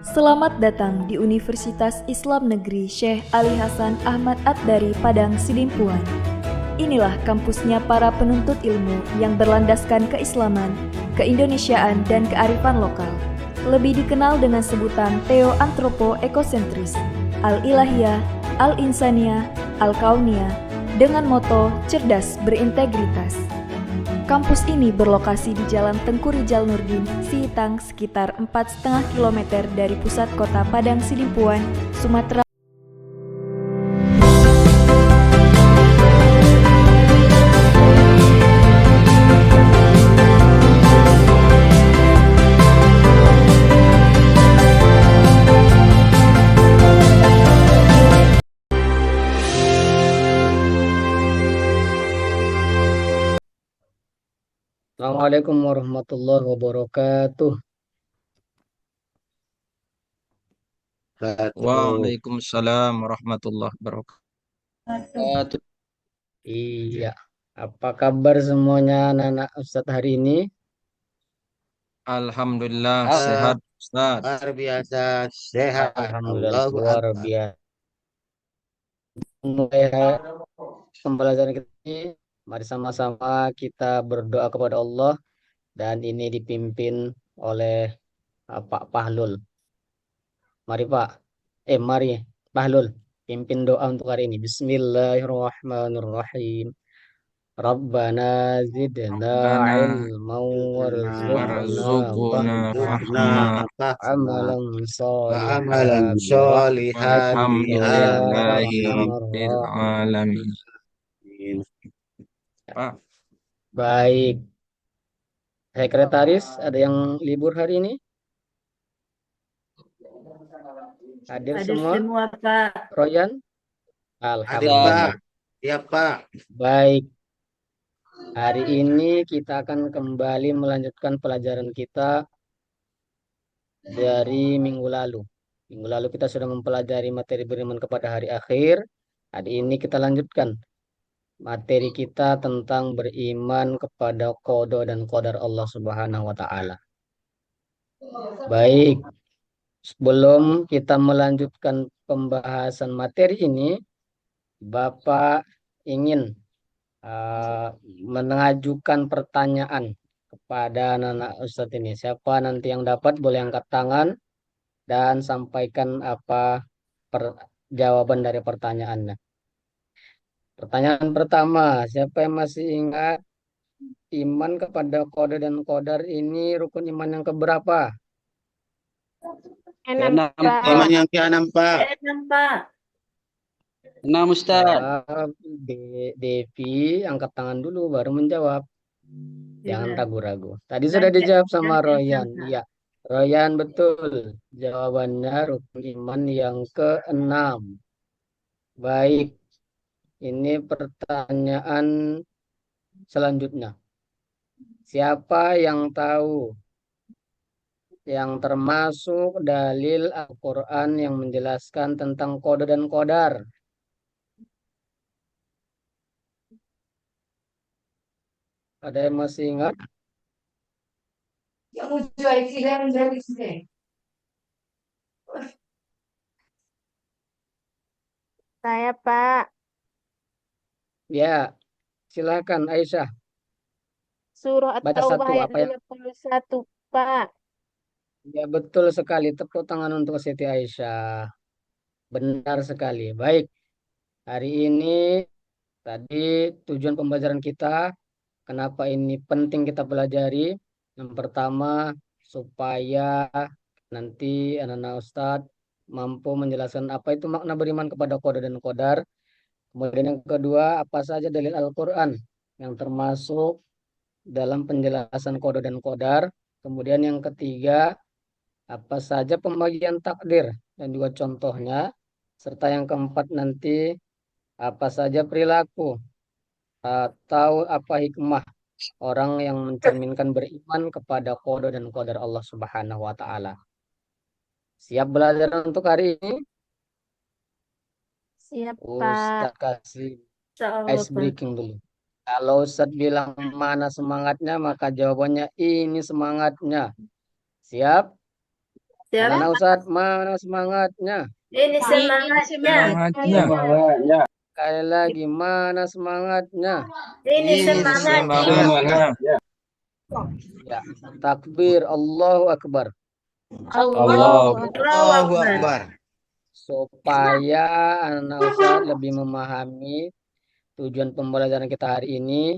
Selamat datang di Universitas Islam Negeri Syekh Ali Hasan Ahmad At-Dari Padang Sidimpuan. Inilah kampusnya para penuntut ilmu yang berlandaskan keislaman, keindonesiaan, dan kearifan lokal. Lebih dikenal dengan sebutan Theo Antropo Ekosentris, Al-Ilahiyah, Al-Insaniyah, Al-Kauniyah, dengan moto cerdas berintegritas. Kampus ini berlokasi di Jalan Tengku Rijal Nurdin, Sihitang, sekitar 4,5 km dari pusat kota Padang Sidimpuan, Sumatera. Assalamualaikum warahmatullahi wabarakatuh. Satu. Waalaikumsalam warahmatullahi wabarakatuh. Iya. Apa kabar semuanya anak-anak Ustadz hari ini? Alhamdulillah Ah, sehat Ustaz. luar biasa sehat. Alhamdulillah Allahu luar Akbar. biasa. Mulai pembelajaran kita ini, mari sama-sama kita berdoa kepada Allah dan ini dipimpin oleh Pak Pahlul. Mari Pak. Mari Pahlul pimpin doa untuk hari ini. Bismillahirrahmanirrahim. Rabbana zidna Rabbana ilman warzuqna warzuqna Warzuqna fahma fahma amalan wa salihan amalan solihan birahmatika ya walhamdulillahi arhamar rabbil alamin. rahimin. Pak, Baik, sekretaris ada yang libur hari ini? Hadir Hadir semua? semua, Pak. Royan? hadir Pak. Alhamdulillah. Ya Pak. Baik, hari ini kita akan kembali melanjutkan pelajaran kita dari minggu lalu. Minggu lalu kita sudah mempelajari materi beriman kepada hari akhir. Hari ini kita lanjutkan materi kita tentang beriman kepada qada dan qadar Allah Subhanahu wa taala. Baik, sebelum kita melanjutkan pembahasan materi ini, Bapak ingin mengajukan pertanyaan kepada anak-anak Ustadz ini. Siapa nanti yang dapat boleh angkat tangan dan sampaikan apa jawaban dari pertanyaannya. Pertanyaan pertama, siapa yang masih ingat iman kepada qada dan qadar ini rukun iman yang keberapa? Enam, Keenam, Pak. Iman Pak. yang keenam Pak. Enam, Pak. 6, Ustaz. Devi, angkat tangan dulu baru menjawab. Jangan Iya. ragu-ragu. Tadi sudah dijawab sama Jangan Royan. sangka. Iya, Royan betul. Jawabannya rukun iman yang keenam. Baik, ini pertanyaan selanjutnya. Siapa yang tahu yang termasuk dalil Al-Quran yang menjelaskan tentang qada dan qadar? Ada yang masih ingat? Saya, Pak. Ya, silakan Aisyah. Surah Baca At-Taubah satu ayat apa yang 51, Pak. ya betul sekali. Tepuk tangan untuk Siti Aisyah. Benar sekali. Baik, hari ini tadi tujuan pembelajaran kita, kenapa ini penting kita pelajari. Yang pertama, supaya nanti anak-anak Ustadz mampu menjelaskan apa itu makna beriman kepada qada dan qadar. Kemudian yang kedua, apa saja dalil Al-Quran yang termasuk dalam penjelasan qada dan qadar. Kemudian yang ketiga, apa saja pembagian takdir dan juga contohnya. Serta yang keempat nanti, apa saja perilaku atau apa hikmah orang yang mencerminkan beriman kepada qada dan qadar Allah Subhanahu wa taala. Siap belajar untuk hari ini? Siap, Pak. Ustaz kasih Insyaallah, ice Pak. breaking dulu. Kalau Ustaz bilang mana semangatnya, maka jawabannya ini semangatnya. Siap? Anak Ustadz, mana semangatnya? Ini semangatnya. Semangatnya. Sekali lagi, mana semangatnya? Ini semangatnya. Semangatnya. Ya, takbir, Allahu Akbar. Allahu Allahu Akbar. Akbar. Supaya anak Ustadz lebih memahami tujuan pembelajaran kita hari ini,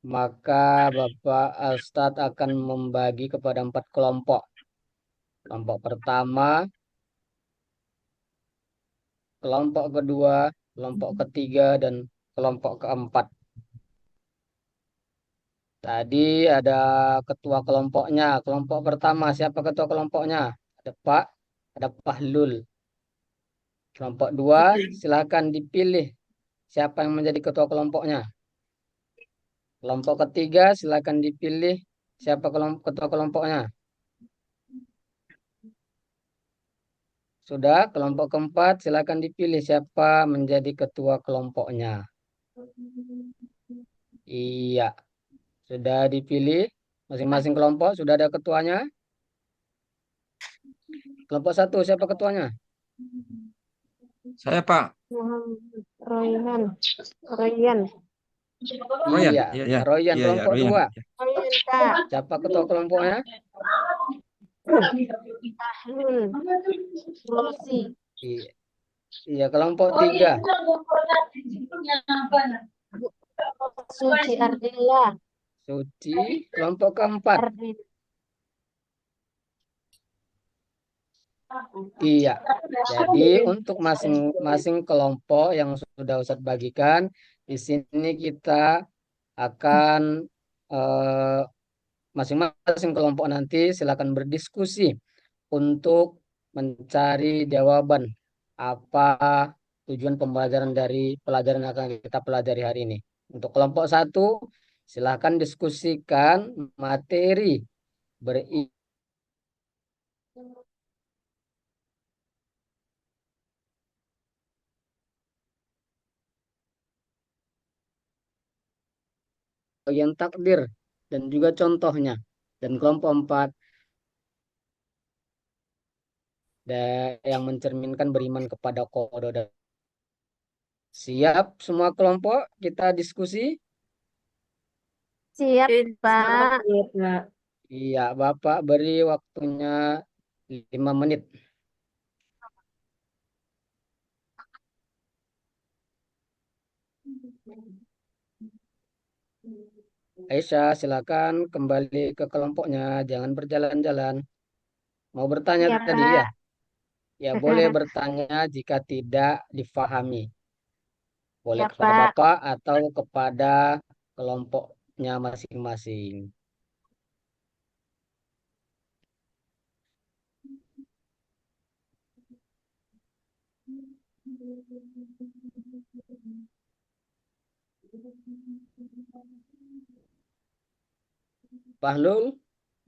maka Bapak Ustadz akan membagi kepada 4 kelompok. Kelompok pertama, kelompok kedua, kelompok ketiga, dan kelompok keempat. Tadi ada ketua kelompoknya. Kelompok pertama, siapa ketua kelompoknya? Ada Pak, ada Pahlul. Kelompok dua, silakan dipilih siapa yang menjadi ketua kelompoknya. Kelompok ketiga, silakan dipilih siapa ketua kelompoknya. Sudah, kelompok keempat, silakan dipilih siapa menjadi ketua kelompoknya. Iya, sudah dipilih. Masing-masing kelompok sudah ada ketuanya. Kelompok satu, siapa ketuanya? Saya Pak. Royan. Royan. Royan. Iya, Iya, iya. Royan, Iya, kelompok Royan. dua. Royan, Kak. Siapa ketua kelompoknya? Tahlul. Rosi. Iya, iya, kelompok tiga. Suci Ardilla. Suci, kelompok keempat. Ardilla. Iya, jadi untuk masing-masing kelompok yang sudah Ustadz bagikan, di sini kita akan masing-masing kelompok nanti silakan berdiskusi untuk mencari jawaban apa tujuan pembelajaran dari pelajaran yang akan kita pelajari hari ini. Untuk kelompok satu, silakan diskusikan materi berisi bagian takdir dan juga contohnya. Dan kelompok 4 yang mencerminkan beriman kepada qada dan siap semua kelompok kita diskusi. Siap, Pak. Iya, Bapak beri waktunya 5 menit. Aisyah, silakan kembali ke kelompoknya, jangan berjalan-jalan. Mau bertanya Iya, tadi Pak. ya? Ya, boleh bertanya jika tidak difahami. Boleh Ya, kepada Pak. Bapak atau kepada kelompoknya masing-masing. Bahlul,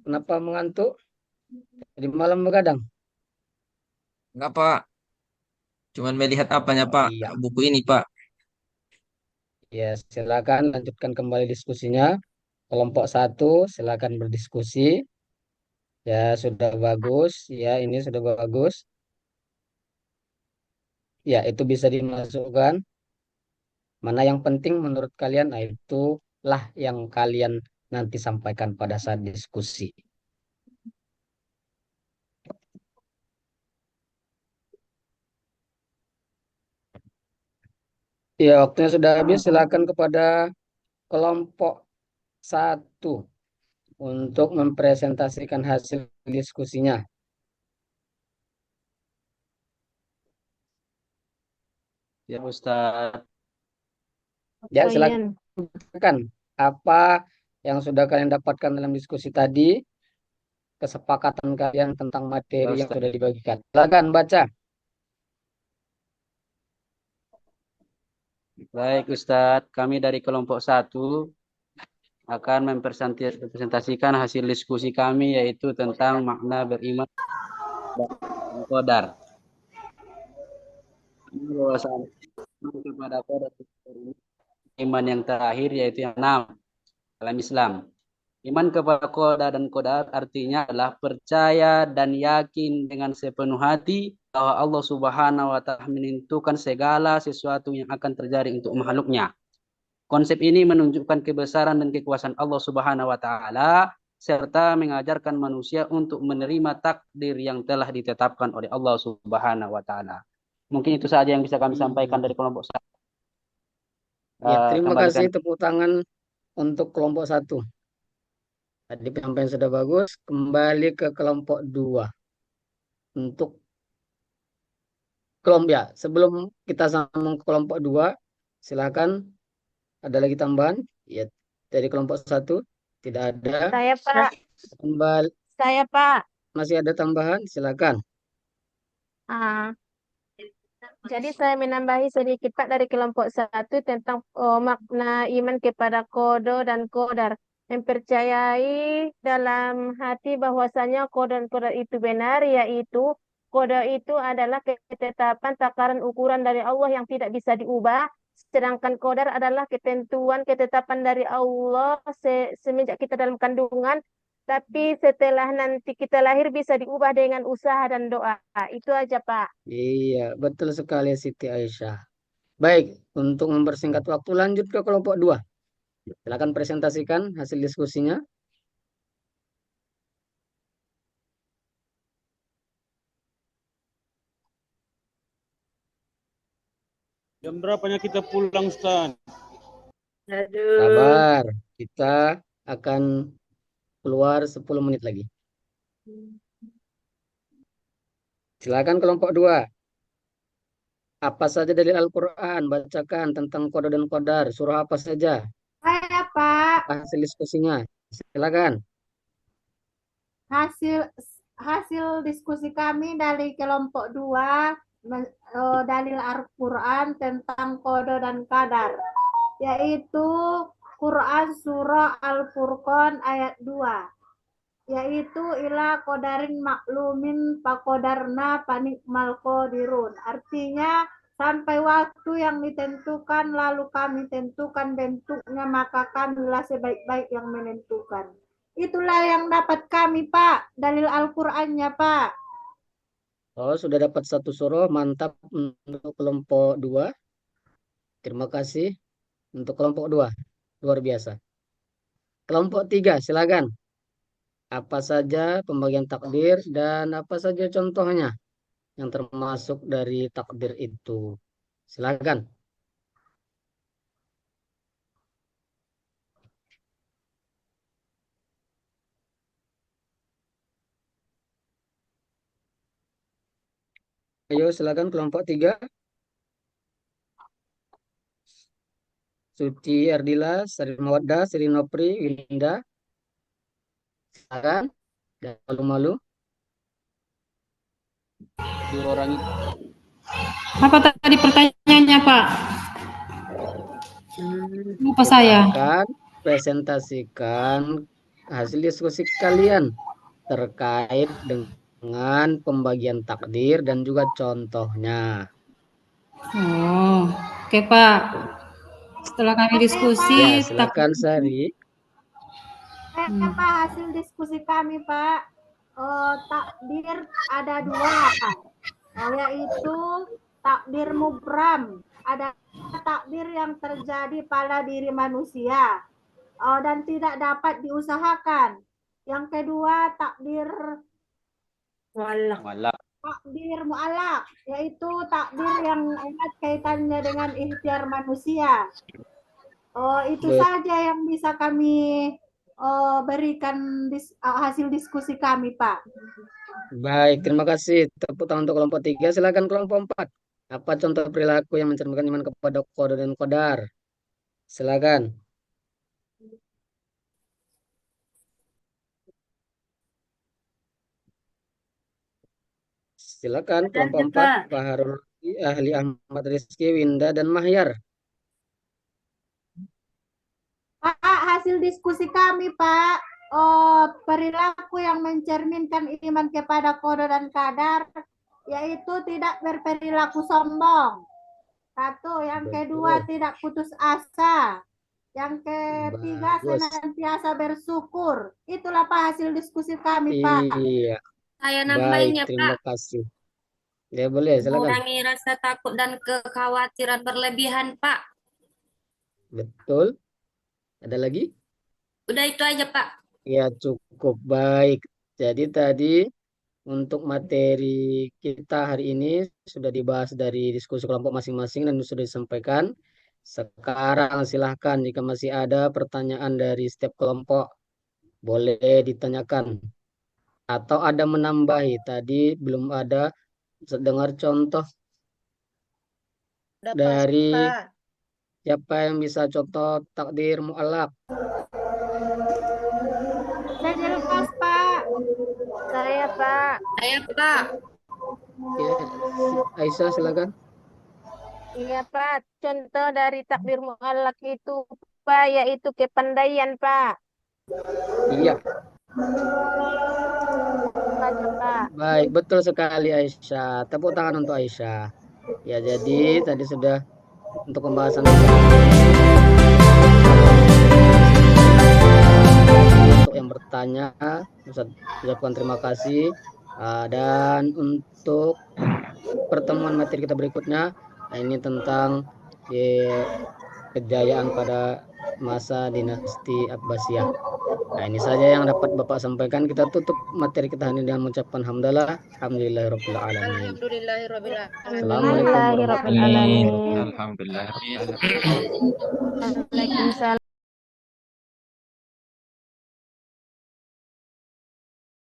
kenapa mengantuk? Di malam begadang? Enggak Pak. Cuman melihat apanya Pak? Iya. Buku ini Pak. Ya, silakan lanjutkan kembali diskusinya. Kelompok satu, silakan berdiskusi. Ya, sudah bagus. Ya, ini sudah bagus. Ya, itu bisa dimasukkan. Mana yang penting menurut kalian? Nah, itulah yang kalian nanti sampaikan pada saat diskusi. Ya, waktunya sudah habis. Silakan kepada kelompok satu untuk mempresentasikan hasil diskusinya. Ya Ustaz. Ya, Royan. silakan. Apa yang sudah kalian dapatkan dalam diskusi tadi, kesepakatan kalian tentang Ya materi yang Ustaz. sudah dibagikan. Silakan baca. Baik Ustaz, kami dari kelompok 1 akan mempresentasikan hasil diskusi kami yaitu tentang makna beriman dan qadar. Bahwasanya kepada qadar iman yang terakhir yaitu yang 6 dalam Islam. Iman kepada qada dan qadar artinya adalah percaya dan yakin dengan sepenuh hati bahwa Allah Subhanahu wa taala menentukan segala sesuatu yang akan terjadi untuk makhluknya. Konsep ini menunjukkan kebesaran dan kekuasaan Allah Subhanahu wa taala serta mengajarkan manusia untuk menerima takdir yang telah ditetapkan oleh Allah Subhanahu wa taala. Mungkin itu saja yang bisa kami sampaikan dari kelompok satu. Ya, terima Kembalikan. kasih tepuk tangan untuk kelompok 1. Tadi penyampaian sudah bagus. Kembali ke kelompok 2. Untuk kelompok ya, sebelum kita sambung ke kelompok 2, silakan ada lagi tambahan? Ya, dari kelompok 1 tidak ada. Saya, Pak. Kembali Saya, Pak. masih ada tambahan? Silakan. Ah, jadi saya menambahi sedikit Pak dari kelompok 1 tentang makna iman kepada kodo dan kodar. Mempercayai dalam hati bahwasanya kodo dan kodar itu benar, yaitu kodo itu adalah ketetapan takaran ukuran dari Allah yang tidak bisa diubah. Sedangkan kodar adalah ketentuan ketetapan dari Allah semenjak kita dalam kandungan. Tapi setelah nanti kita lahir bisa diubah dengan usaha dan doa. Itu aja Pak. Iya, betul sekali Siti Aisyah. Baik, untuk mempersingkat waktu lanjut ke kelompok 2. Silakan presentasikan hasil diskusinya. Jam berapanya kita pulang, Stan? Aduh. Sabar, kita akan keluar 10 menit lagi. Silakan kelompok 2. Apa saja dalil Al-Quran? Bacakan tentang kode dan kodar. Surah apa saja? Saya Pak, Hasil diskusinya. Silakan. hasil hasil diskusi kami dari kelompok 2 dalil Al-Quran tentang kode dan kadar, yaitu Quran surah Al-Furqan ayat 2, yaitu ila kodarin maklumin pakodarna panikmal kodirun. Artinya sampai waktu yang ditentukan lalu kami tentukan bentuknya, maka kamilah sebaik-baik yang menentukan. Itulah yang dapat kami Pak, dalil Al-Qur'annya Pak. Oh, sudah dapat 1 surah. Mantap untuk kelompok 2. Terima kasih untuk kelompok 2. Luar biasa. Kelompok 3, silakan. Apa saja pembagian takdir dan apa saja contohnya yang termasuk dari takdir itu? Silakan. Ayo silakan kelompok 3. Suci Ardila, Sri Mawaddah, Sri Nopri, Winda. Silakan. Dan malu-malu. Dua orang itu. Apa tadi pertanyaannya, Pak? Lupa saya. Silakan presentasikan hasil diskusi kalian terkait dengan pembagian takdir dan juga contohnya. Oh, oke Pak. Setelah kami diskusi, Ya, silakan Sari. Pak, hasil diskusi kami Pak, takdir ada 2, yaitu takdir mubram, ada takdir yang terjadi pada diri manusia dan tidak dapat diusahakan. Yang kedua takdir takdir mu'alaq, yaitu takdir yang erat kaitannya dengan ikhtiar manusia. Itu saja yang bisa kami berikan hasil diskusi kami, Pak. Baik, terima kasih. Tepuk tangan untuk kelompok 3. Silakan kelompok 4. Apa contoh perilaku yang mencerminkan iman kepada qada dan qadar? Silakan. Silakan kelompok 4. Pak Harul, Ahli Ahmad Rizky, Winda, dan Mahyar. Pak, hasil diskusi kami, Pak, perilaku yang mencerminkan iman kepada qada dan qadar, yaitu tidak berperilaku sombong. 1. Yang kedua, tidak putus asa. Yang ketiga, Bagus. senantiasa bersyukur. Itulah Pak hasil diskusi kami, Pak. Iya, Saya baik. nambahinnya, Terima Pak. kasih. Ya boleh, silakan. Mengurangi rasa takut dan kekhawatiran berlebihan, Pak. Betul. Ada lagi? Udah itu aja, Pak. Ya cukup baik. Jadi tadi untuk materi kita hari ini sudah dibahas dari diskusi kelompok masing-masing dan sudah disampaikan. Sekarang silahkan jika masih ada pertanyaan dari setiap kelompok, boleh ditanyakan. Atau ada menambahi, tadi belum ada dengar contoh Udah dari Pak. siapa yang bisa contoh takdir mu'alaq. Saya lepas, Pak. Saya, Pak. Saya, Pak. Ya, Aisyah silakan. Iya, Pak. Contoh dari takdir mu'allaq itu, Pak, yaitu kepandaian, Pak. Iya. Baca, Pak. Baik, betul sekali Aisyah. Tepuk tangan untuk Aisyah. Ya, jadi tadi sudah untuk pembahasan untuk yang bertanya, Ustaz ucapkan terima kasih. Dan untuk pertemuan materi kita berikutnya, ini tentang kejayaan pada masa dinasti Abbasiyah. Nah, ini saja yang dapat Bapak sampaikan. Kita tutup materi kita ini dengan mengucapkan hamdalah. Alhamdulillahirabbil alamin. Alhamdulillahirabbil alamin. Assalamualaikum warahmatullahi wabarakatuh. Alhamdulillah. Waalaikumsalam.